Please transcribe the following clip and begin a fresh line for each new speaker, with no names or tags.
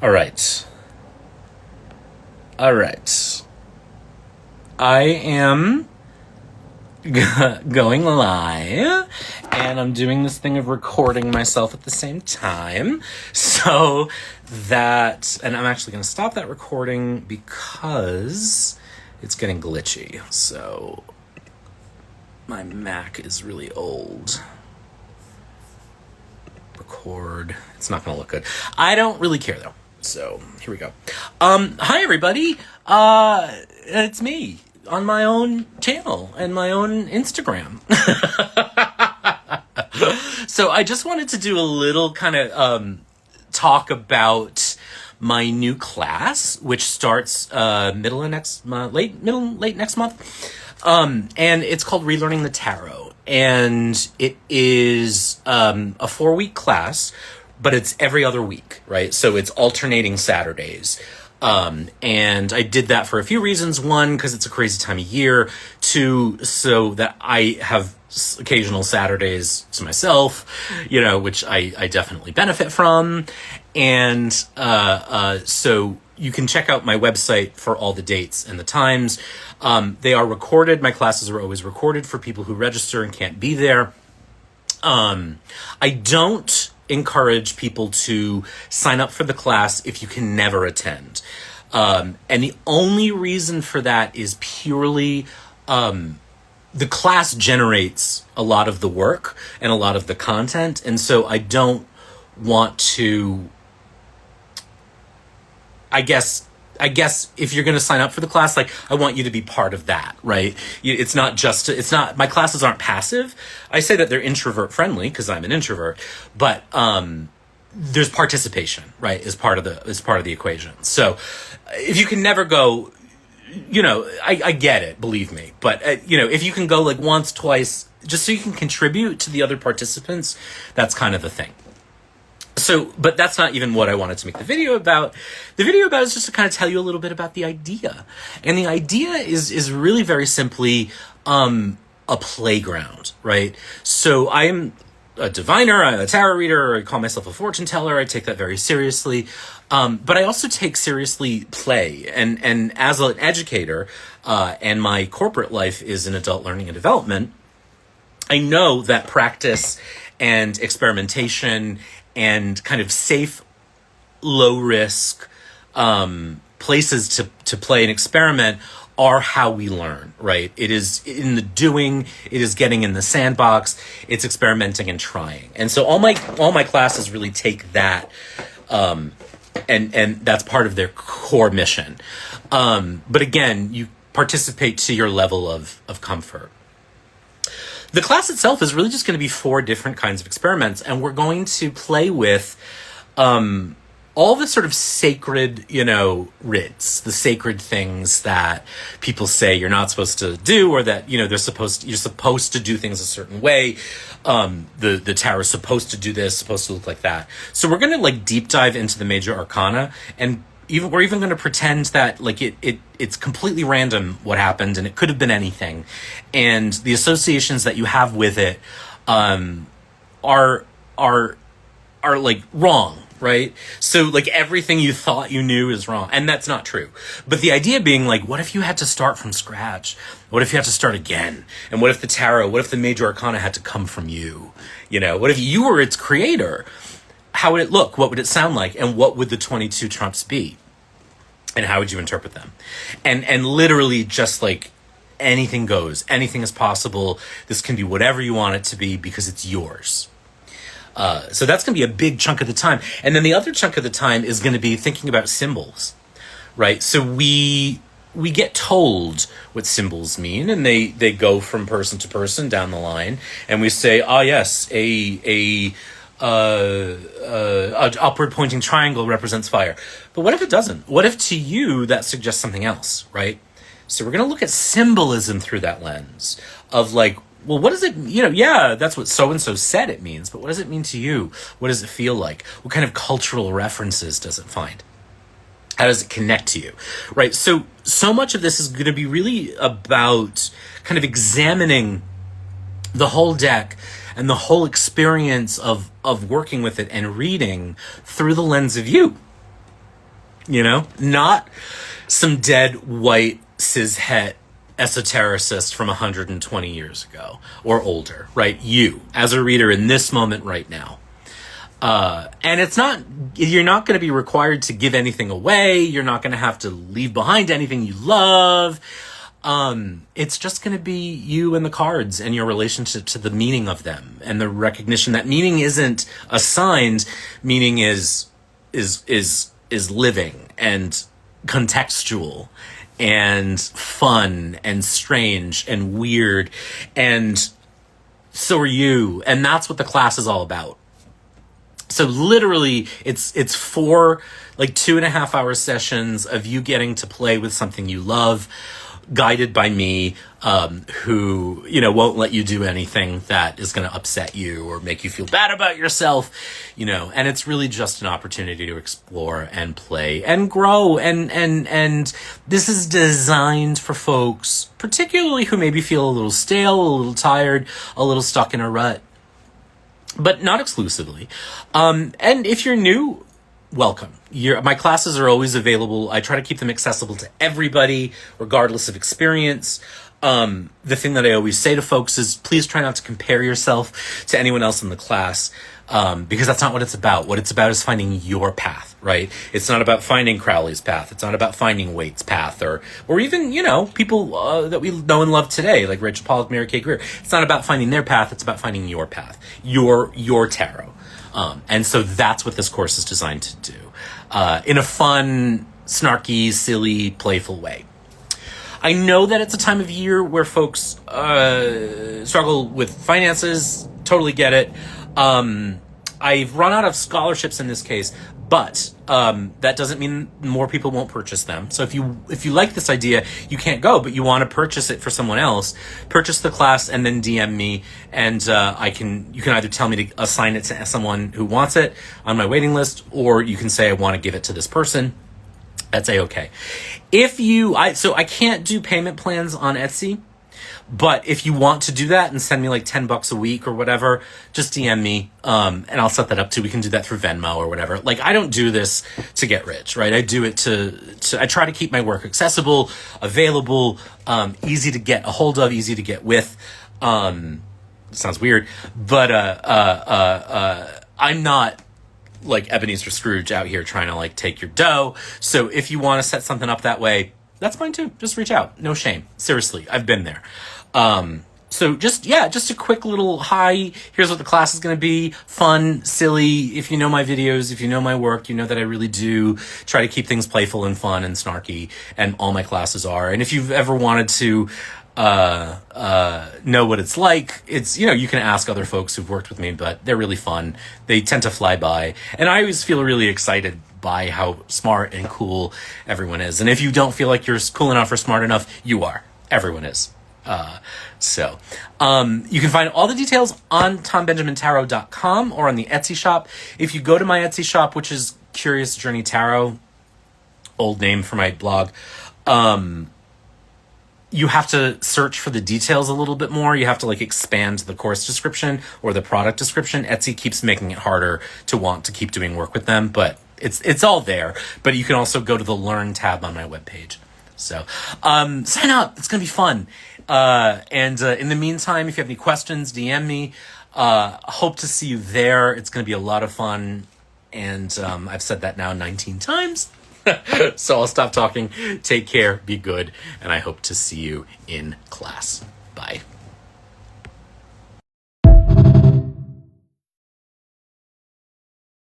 All right. All right. I am going live, and I'm doing this thing of recording myself at the same time. So that, and I'm actually going to stop that recording because it's getting glitchy. So my Mac is really old. Record. It's not going to look good. I don't really care though. So here we go. Hi everybody. It's me on my own channel and my own Instagram. So I just wanted to do a little kind of talk about my new class, which starts middle of next month, late next month. And it's called Relearning the Tarot. And it is a 4-week class, but it's every other week, right? So it's alternating Saturdays. And I did that for a few reasons. One, because it's a crazy time of year. Two, so that I have occasional Saturdays to myself, which I definitely benefit from. And so you can check out my website for all the dates and the times. They are recorded. My classes are always recorded for people who register and can't be there. I don't encourage people to sign up for the class if you can never attend. And the only reason for that is purely the class generates a lot of the work and a lot of the content. And so I don't want to, I guess if you're going to sign up for the class, I want you to be part of that, right? It's not, my classes aren't passive. I say that they're introvert friendly because I'm an introvert, but, there's participation, right? Is part of the equation. So if you can never go, I get it, believe me. But, if you can go once, twice, just so you can contribute to the other participants, that's kind of the thing. So, but that's not even what I wanted to make the video about. The video about is just to kind of tell you a little bit about the idea. And the idea is really very simply a playground, right? So I am a diviner, I'm a tarot reader, I call myself a fortune teller, I take that very seriously. But I also take seriously play. And as an educator, and my corporate life is in adult learning and development, I know that practice and experimentation and kind of safe, low risk places to play and experiment are how we learn, right? It is in the doing, it is getting in the sandbox, it's experimenting and trying. And so all my classes really take that, and that's part of their core mission. But again, you participate to your level of comfort. The class itself is really just going to be 4 different kinds of experiments, and we're going to play with all the sort of sacred, writs, the sacred things that people say you're not supposed to do, or that, you're supposed to do things a certain way. The tarot's supposed to do this, supposed to look like that. So we're going to deep dive into the major arcana, and we're even going to pretend that it's completely random what happened, and it could have been anything, and the associations that you have with it are wrong, right? So everything you thought you knew is wrong, and that's not true. But the idea being what if you had to start from scratch? What if you had to start again? And what if the major arcana had to come from you? What if you were its creator? How would it look? What would it sound like? And what would the 22 trumps be? And how would you interpret them? And literally just anything goes. Anything is possible. This can be whatever you want it to be because it's yours. So that's going to be a big chunk of the time. And then the other chunk of the time is going to be thinking about symbols, right? So we get told what symbols mean, and they go from person to person down the line. And we say, yes, an upward pointing triangle represents fire. But what if it doesn't? What if to you that suggests something else, right? So we're going to look at symbolism through that lens of well, what does it, that's what so-and-so said it means, but what does it mean to you? What does it feel like? What kind of cultural references does it find? How does it connect to you, right? So much of this is going to be really about kind of examining the whole deck and the whole experience of working with it and reading through the lens of you. You know, not some dead white cishet esotericist from 120 years ago or older, right? You, as a reader in this moment right now. And you're not going to be required to give anything away. You're not going to have to leave behind anything you love. It's just going to be you and the cards and your relationship to the meaning of them and the recognition that meaning isn't assigned. Meaning is living and contextual and fun and strange and weird, and so are you. And that's what the class is all about. So literally it's 4 like 2.5 hour sessions of you getting to play with something you love, guided by me, who, you know, won't let you do anything that is going to upset you or make you feel bad about yourself, you know. And it's really just an opportunity to explore and play and grow. And this is designed for folks, particularly who maybe feel a little stale, a little tired, a little stuck in a rut, but not exclusively. And if you're new, welcome. My classes are always available. I try to keep them accessible to everybody, regardless of experience. The thing that I always say to folks is, please try not to compare yourself to anyone else in the class, because that's not what it's about. What it's about is finding your path, right? It's not about finding Crowley's path. It's not about finding Waite's path, or even, you know, people that we know and love today, like Rachel Pollack, Mary Kay Greer. It's not about finding their path. It's about finding your path, your tarot. And so that's what this course is designed to do, in a fun, snarky, silly, playful way. I know that it's a time of year where folks struggle with finances. Totally get it. I've run out of scholarships in this case, but that doesn't mean more people won't purchase them. So if you like this idea, you can't go, but you want to purchase it for someone else, purchase the class and then DM me, and you can either tell me to assign it to someone who wants it on my waiting list, or you can say I want to give it to this person. That's A-okay. So I can't do payment plans on Etsy, but if you want to do that and send me like $10 a week or whatever, just DM me, and I'll set that up too. We can do that through Venmo or whatever. Like, I don't do this to get rich, right? I do it I try to keep my work accessible, available, easy to get a hold of, easy to get with. Sounds weird, but I'm not like Ebenezer Scrooge out here trying to like take your dough. So if you want to set something up that way, that's fine too. Just reach out. No shame. Seriously, I've been there. So just a quick little hi. Here's what the class is going to be. Fun, silly. If you know my videos, if you know my work, you know that I really do try to keep things playful and fun and snarky, and all my classes are. And if you've ever wanted to know what it's like, it's, you know, you can ask other folks who've worked with me, but they're really fun. They tend to fly by, and I always feel really excited by how smart and cool everyone is. And if you don't feel like you're cool enough or smart enough, you are. Everyone is. So you can find all the details on TomBenjaminTarot.com or on the Etsy shop. If you go to my Etsy shop, which is Curious Journey Tarot, old name for my blog, you have to search for the details a little bit more. You have to like expand the course description or the product description. Etsy keeps making it harder to want to keep doing work with them, but it's all there. But you can also go to the Learn tab on my webpage. So sign up. It's going to be fun. And in the meantime, if you have any questions, DM me. Hope to see you there. It's going to be a lot of fun. And I've said that now 19 times. So I'll stop talking. Take care. Be good. And I hope to see you in class. Bye.